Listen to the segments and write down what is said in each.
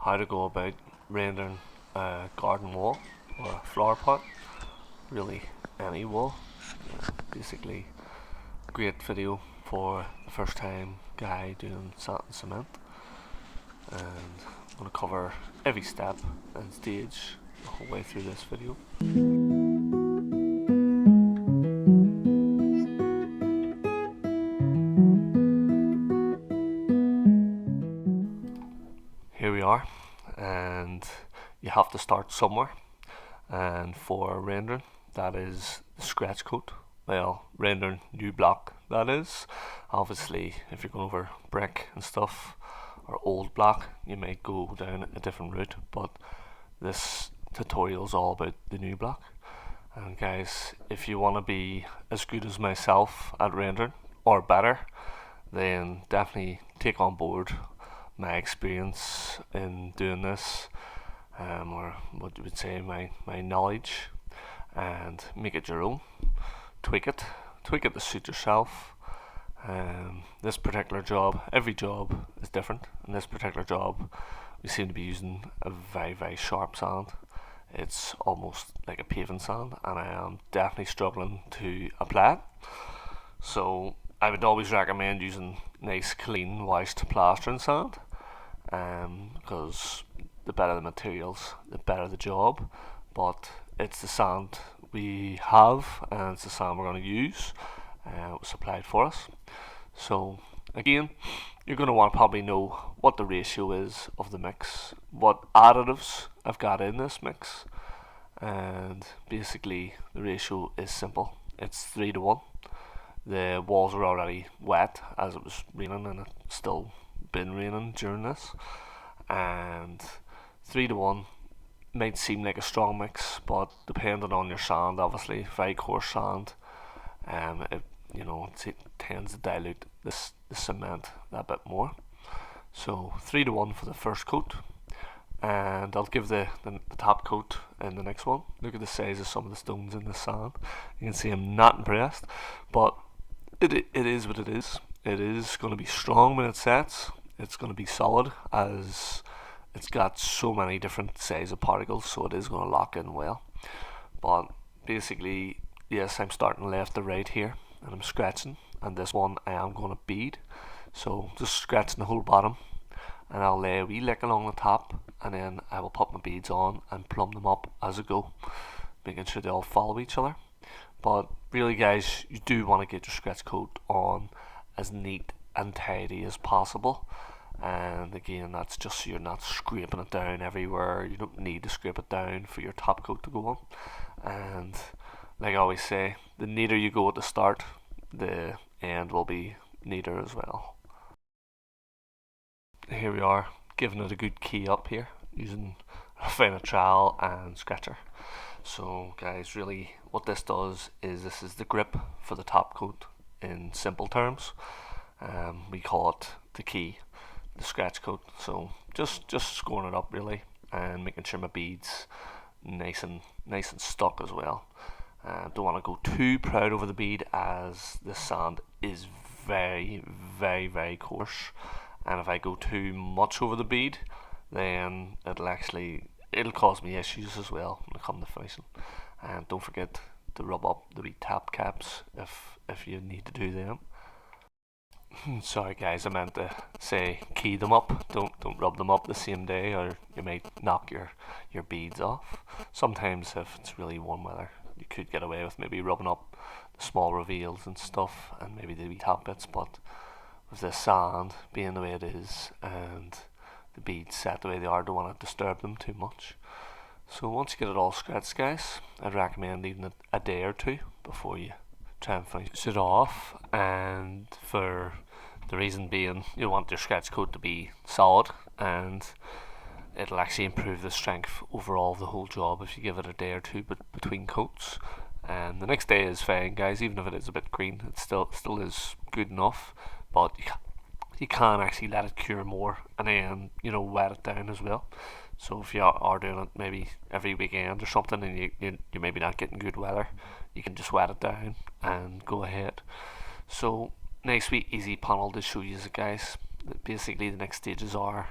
how to go about rendering a garden wall or a flower pot, really any wall. Basically, great video for the first time guy doing sand and cement, and I'm going to cover every step and stage the whole way through this video. Here we are, and you have to start somewhere, and for rendering that is the scratch coat. Well, rendering new block, that is. Obviously if you're going over brick and stuff or old block, you might go down a different route, but this tutorial is all about the new block. And guys, if you want to be as good as myself at rendering or better, then definitely take on board my experience in doing this, or what you would say my knowledge, and make it your own. Tweak it to suit yourself. This particular job, every job is different. In this particular job, we seem to be using a very sharp sand. It's almost like a paving sand, and I am definitely struggling to apply it. So I would always recommend using nice, clean, washed plastering sand, because the better the materials, the better the job. But it's the sand we have, and it's the sand we're going to use. It was supplied for us. So again, you're going to want to probably know what the ratio is of the mix, what additives I've got in this mix, and basically the ratio is simple. It's 3 to 1. The walls are already wet as it was raining, and it's still been raining during this, and 3 to 1 might seem like a strong mix, but depending on your sand, obviously very coarse sand, it tends to dilute the cement a bit more. So 3 to 1 for the first coat, and I'll give the top coat in the next one. Look at the size of some of the stones in the sand. You can see I'm not impressed, but it is what it is. It is going to be strong when it sets. It's going to be solid, as it's got so many different size of particles, so it is going to lock in well. But basically, yes, I'm starting left to right here, and I'm scratching, and this one I am going to bead. So just scratching the whole bottom, and I'll lay a wee lick along the top, and then I will put my beads on and plumb them up as I go, making sure they all follow each other. But really guys, you do want to get your scratch coat on as neat and tidy as possible. And again, that's just so you're not scraping it down everywhere. You don't need to scrape it down for your top coat to go on. And like I always say, the neater you go at the start, the end will be neater as well. Here we are, giving it a good key up here, using a finer trowel and scratcher. So guys, really what this does is, this is the grip for the top coat in simple terms. We call it the key, the scratch coat. So just scoring it up really, and making sure my beads nice and stuck as well. Don't want to go too proud over the bead, as the sand is very coarse, and if I go too much over the bead, then it'll cause me issues as well when it comes to finishing. And don't forget to rub up the wee tap caps if you need to do them. Sorry guys, I meant to say key them up. Don't rub them up the same day, or you might knock your beads off. Sometimes if it's really warm weather, you could get away with maybe rubbing up the small reveals and stuff, and maybe the wee top bits, but with the sand being the way it is, and the beads set the way they are, don't want to disturb them too much. So once you get it all scratched guys, I'd recommend leaving it a day or two before you try and finish it off. And for the reason being, you want your scratch coat to be solid, and it'll actually improve the strength overall of the whole job if you give it a day or two between coats. And the next day is fine guys, even if it is a bit green, it still is good enough. But you can actually let it cure more, and then wet it down as well. So if you are doing it maybe every weekend or something, and you're maybe not getting good weather, you can just wet it down and go ahead. So nice wee easy panel to show you guys. Basically the next stages are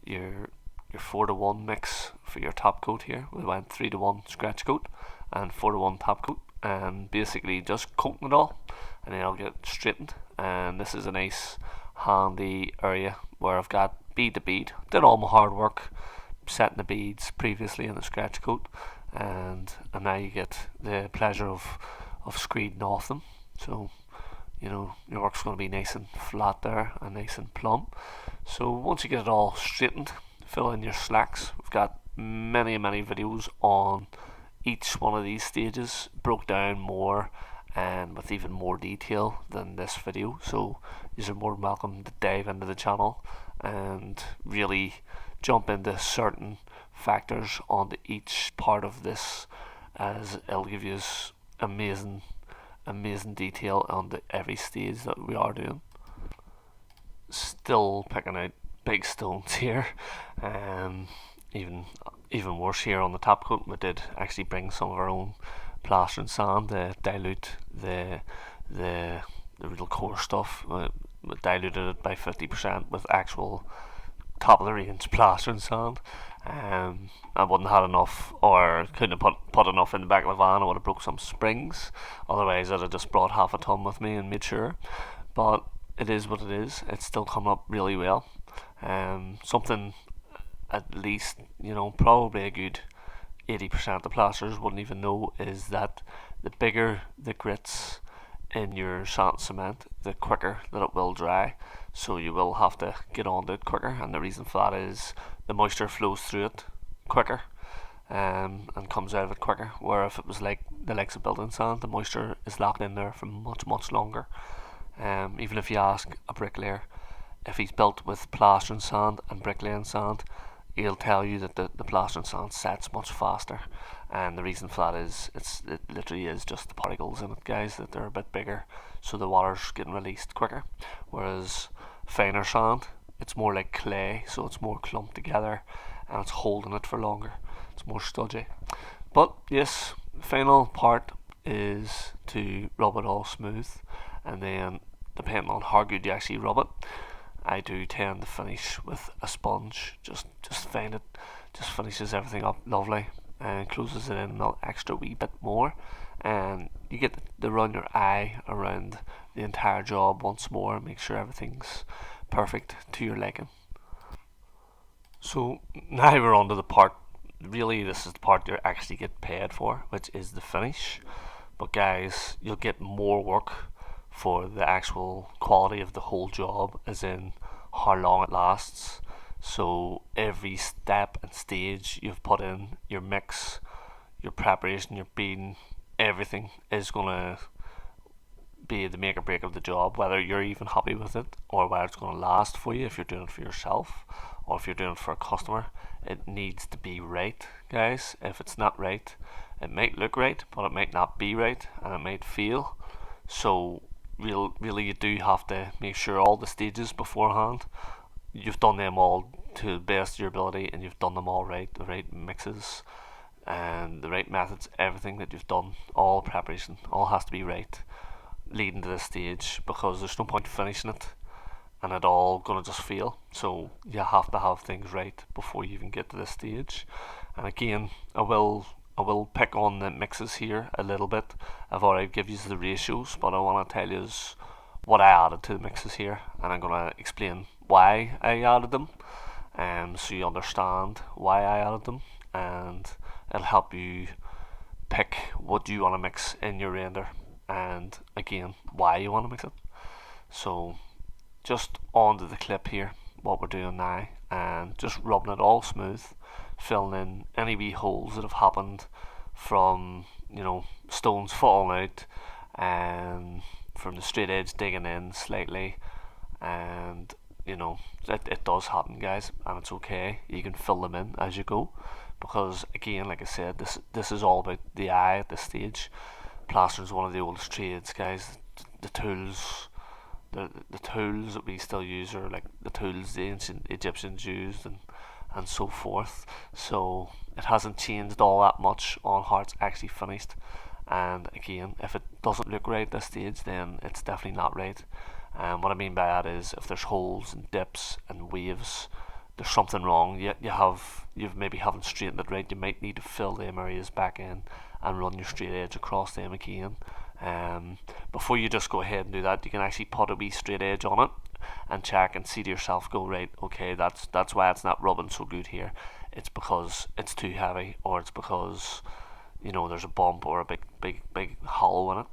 your your 4-to-1 mix for your top coat here. We went 3-to-1 scratch coat and 4-to-1 top coat, and basically just coating it all, and then I'll get it straightened. And this is a nice handy area where I've got bead to bead. Did all my hard work setting the beads previously in the scratch coat, and now you get the pleasure of screeding off them. So you know your work's going to be nice and flat there and nice and plumb. So once you get it all straightened, fill in your slacks. We've got many videos on each one of these stages, broke down more and with even more detail than this video, so you're more than welcome to dive into the channel and really jump into certain factors onto each part of this, as it'll give you amazing detail on every stage that we are doing. Still picking out big stones here, even worse here on the top coat. We did actually bring some of our own plaster and sand to dilute the real core stuff. We diluted it by 50% with actual top of the range plaster and sand. I wouldn't have had enough, or couldn't have put enough in the back of the van. I would have broke some springs. Otherwise I'd have just brought half a ton with me and made sure. But it is what it is. It's still coming up really well. Something at least, probably a good 80% of the plasters wouldn't even know is that the bigger the grits in your sand cement, the quicker that it will dry. So you will have to get onto it quicker, and the reason for that is the moisture flows through it quicker, and comes out of it quicker. Where if it was like the likes of building sand, the moisture is locked in there for much longer. Even if you ask a bricklayer if he's built with plaster and sand and bricklaying sand, he'll tell you that the plaster and sand sets much faster, and the reason for that is it literally is just the particles in it, guys, that they're a bit bigger, so the water's getting released quicker. Whereas finer sand, it's more like clay, so it's more clumped together and it's holding it for longer. It's more studgy. But yes, the final part is to rub it all smooth, and then depending on how good you actually rub it, I do tend to finish with a sponge. Just find it just finishes everything up lovely and closes it in an extra wee bit more, and you get to run your eye around the entire job once more and make sure everything's perfect to your liking. So now we're on to the part, really this is the part you actually get paid for, which is the finish. But guys, you'll get more work for the actual quality of the whole job, as in how long it lasts. So every step and stage you've put in, your mix, your preparation, your beading, everything is going to be the make or break of the job, whether you're even happy with it or whether it's going to last for you. If you're doing it for yourself or if you're doing it for a customer, it needs to be right, guys. If it's not right, it might look right, but it might not be right, and it might fail. So really you do have to make sure all the stages beforehand, you've done them all to the best of your ability, and you've done them all right, the right mixes and the right methods. Everything that you've done, all preparation, all has to be right leading to this stage, because there's no point finishing it and it all gonna just fail. So you have to have things right before you even get to this stage. And again, I will pick on the mixes here a little bit. I've already given you the ratios, but I want to tell you what I added to the mixes here, and I'm going to explain why I added them, so you understand why I added them, and it'll help you pick what you want to mix in your render, and again why you want to mix it. So just onto the clip here, what we're doing now, and just rubbing it all smooth, filling in any wee holes that have happened from stones falling out and from the straight edge digging in slightly, and it does happen, guys, and it's okay. You can fill them in as you go, because again, like I said, this is all about the eye at this stage. Plastering is one of the oldest trades, guys. The tools that we still use are like the tools the ancient Egyptians used, and so forth. So it hasn't changed all that much on how it's actually finished. And again, if it doesn't look right at this stage, then it's definitely not right. What I mean by that is, if there's holes and dips and waves there's something wrong. You've maybe haven't straightened it right. You might need to fill them areas back in and run your straight edge across them again. Before you just go ahead and do that, you can actually put a wee straight edge on it and check and see to yourself, go, right, okay, that's why it's not rubbing so good here. It's because it's too heavy, or it's because there's a bump or a big hollow in it.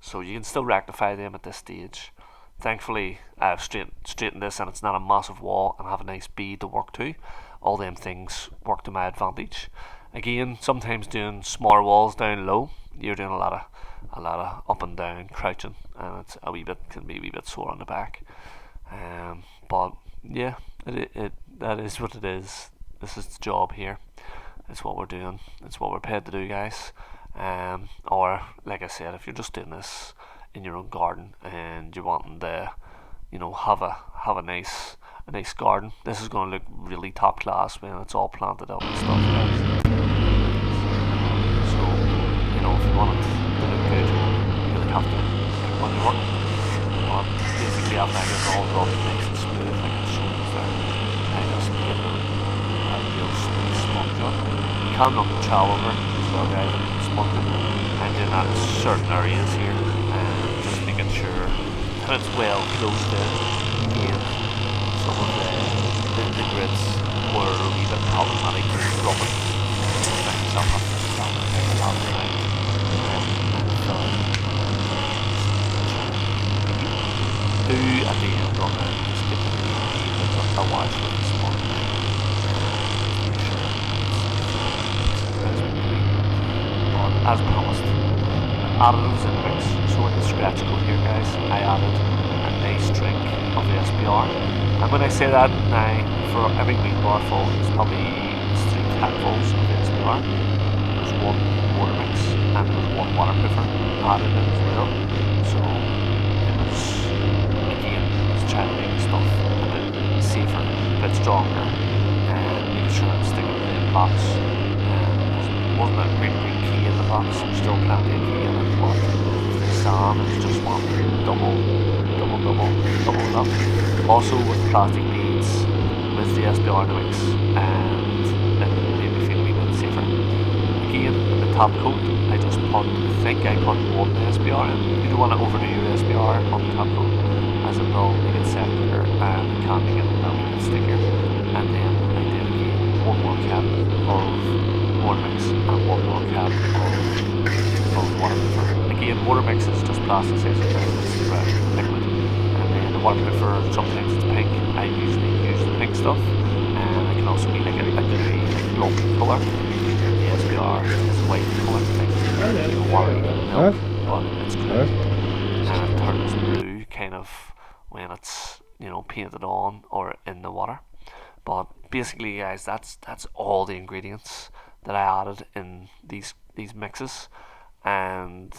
So you can still rectify them at this stage. Thankfully, I've straightened this and it's not a massive wall and I have a nice bead to work to. All them things work to my advantage. Again, sometimes doing smaller walls down low, you're doing a lot of up and down crouching, and it's can be a wee bit sore on the back. But yeah, that is what it is. This is the job here. It's what we're doing. It's what we're paid to do, guys. Or like I said, if you're just doing this in your own garden and you're wanting to, have a nice garden, this is going to look really top class when it's all planted up and stuff, guys. So if you want it to look good, you really have to keep on your work. But basically, after I get it all rubbed nice and smooth, like it's shown there, I just get a real smooth sponge on. You can run the trowel over as well, guys, and sponge it. I'm doing that in certain areas here, and just making sure that it's well closed in. Again, some of the grids were a wee bit problematic with rubbing. I myself have to stand and take a lot of time. Do at the end on it, just give it a wash with the sponge. Make sure it's but as promised, additives in the mix. So in the scratch code here, guys, I added a nice drink of the SBR. And when I say that, now for every wheat bar full, there's probably 3 capfuls of the SBR. There's 1 water mix and there's 1 waterproofer added in as well. So it was, again, trying to make stuff a bit safer, a bit stronger, and making sure I'm sticking within the box. Wasn't a great key in the box. There's still plenty of key in it, but the Sam is just one double it up. Also with plastic beads with the SBR in the mix, and it made me feel a wee bit safer. Again, the top coat, I think I put 1 SBR in. You don't want to overdo your SBR on the top coat, as it will make it sector and it can make it a wee bit stickier. And then I did again 1 more cap of water mix and 1 more cap of waterproofer. Again, water mix is just plastic sizer, it's the red liquid. And then the waterproofer, sometimes it's pink. I usually use the pink stuff, and it can also be like a lump colour. The SBR is a white colour, like watery milk, but it's good. And it turns blue kind of when it's painted on or in the water. But basically, guys, that's all the ingredients that I added in these mixes. And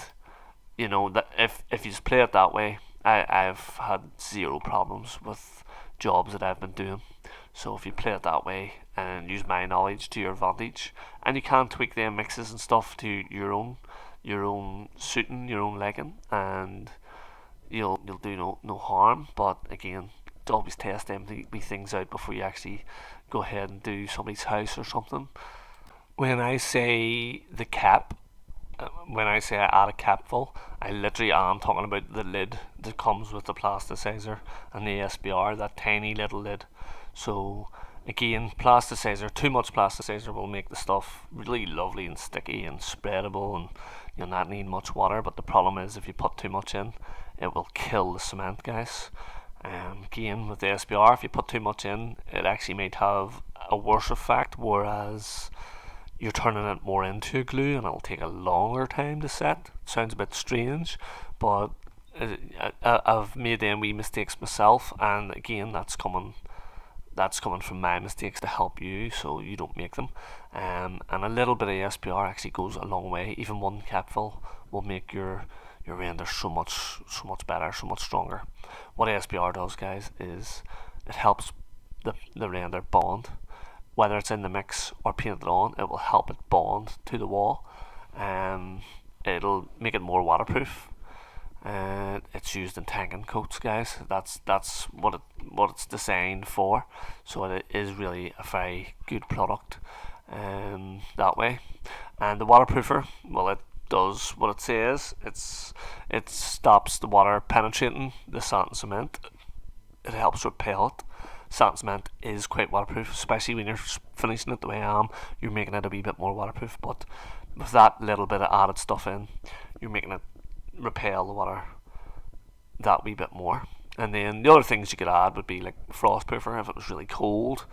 that if you just play it that way, I've had 0 problems with jobs that I've been doing. So if you play it that way and use my knowledge to your advantage, and you can tweak them mixes and stuff to your own suiting, your own liking, and you'll do no harm. But again, always test them things out before you actually go ahead and do somebody's house or something. When I say the cap, when I say I add a capful, I literally am talking about the lid that comes with the plasticizer and the SBR, that tiny little lid. So again, plasticizer, too much plasticizer will make the stuff really lovely and sticky and spreadable, and you'll not need much water. But the problem is, if you put too much in, it will kill the cement, guys. Again, with the SBR, if you put too much in, it actually might have a worse effect, whereas you're turning it more into a glue and it'll take a longer time to set. It sounds a bit strange, but I've made them wee mistakes myself, and again, that's coming from my mistakes to help you so you don't make them. And a little bit of SPR actually goes a long way. Even 1 capful will make your render so much better, so much stronger. What SPR does, guys, is it helps the render bond. Whether it's in the mix or painted on, it will help it bond to the wall. It'll make it more waterproof. It's used in tanking coats, guys. That's what it's designed for. So it is really a very good product that way. And the waterproofer, well, it does what it says. It stops the water penetrating the sand and cement. It helps repel it. Sand and cement is quite waterproof, especially when you're finishing it the way I am. You're making it a wee bit more waterproof, but with that little bit of added stuff in, you're making it repel the water that wee bit more. And then the other things you could add would be like frostproofer if it was really cold.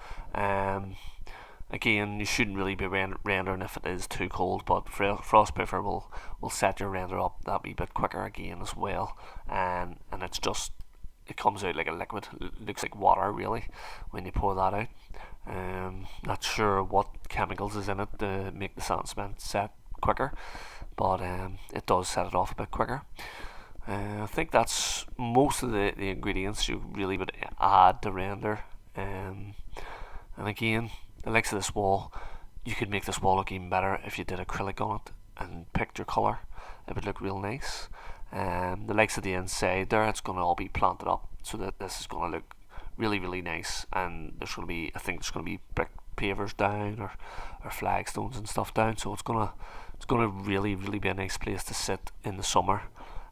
Again, you shouldn't really be rendering if it is too cold, but frostproofer will set your render up that wee bit quicker again as well. And it's just, it comes out like a liquid. It looks like water really when you pour that out. Not sure what chemicals is in it to make the sand cement set quicker, but it does set it off a bit quicker. I think that's most of the ingredients you really would add to render. And again, the likes of this wall, you could make this wall look even better if you did acrylic on it and picked your colour. It would look real nice. The likes of the inside there, it's going to all be planted up so that this is going to look really, really nice. And there's going to be, I think there's going to be brick pavers down or flagstones and stuff down. So it's going to really, really be a nice place to sit in the summer.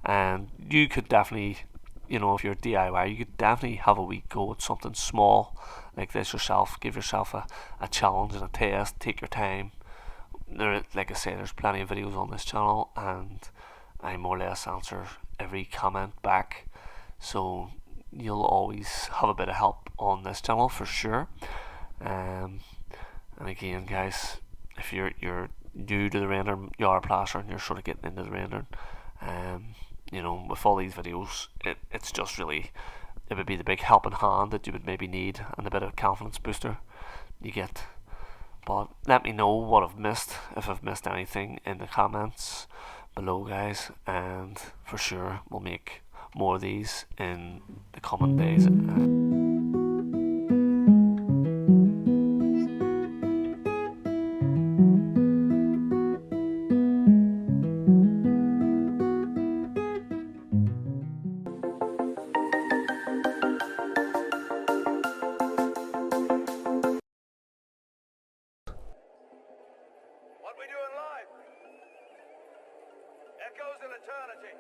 And you could definitely, you know, if you're a DIY, you could definitely have a wee go at something small like this yourself. Give yourself a challenge and a test. Take your time. Like I say, there's plenty of videos on this channel, and I more or less answer every comment back. So you'll always have a bit of help on this channel for sure. And again, guys, if you're new to the render, you are a plaster and you're sort of getting into the rendering, you know, with all these videos, it's just really, it would be the big helping hand that you would maybe need and a bit of confidence booster you get. But let me know what I've missed, if I've missed anything in the comments below, guys, and for sure we'll make more of these in the coming days. What we do in life echoes in eternity.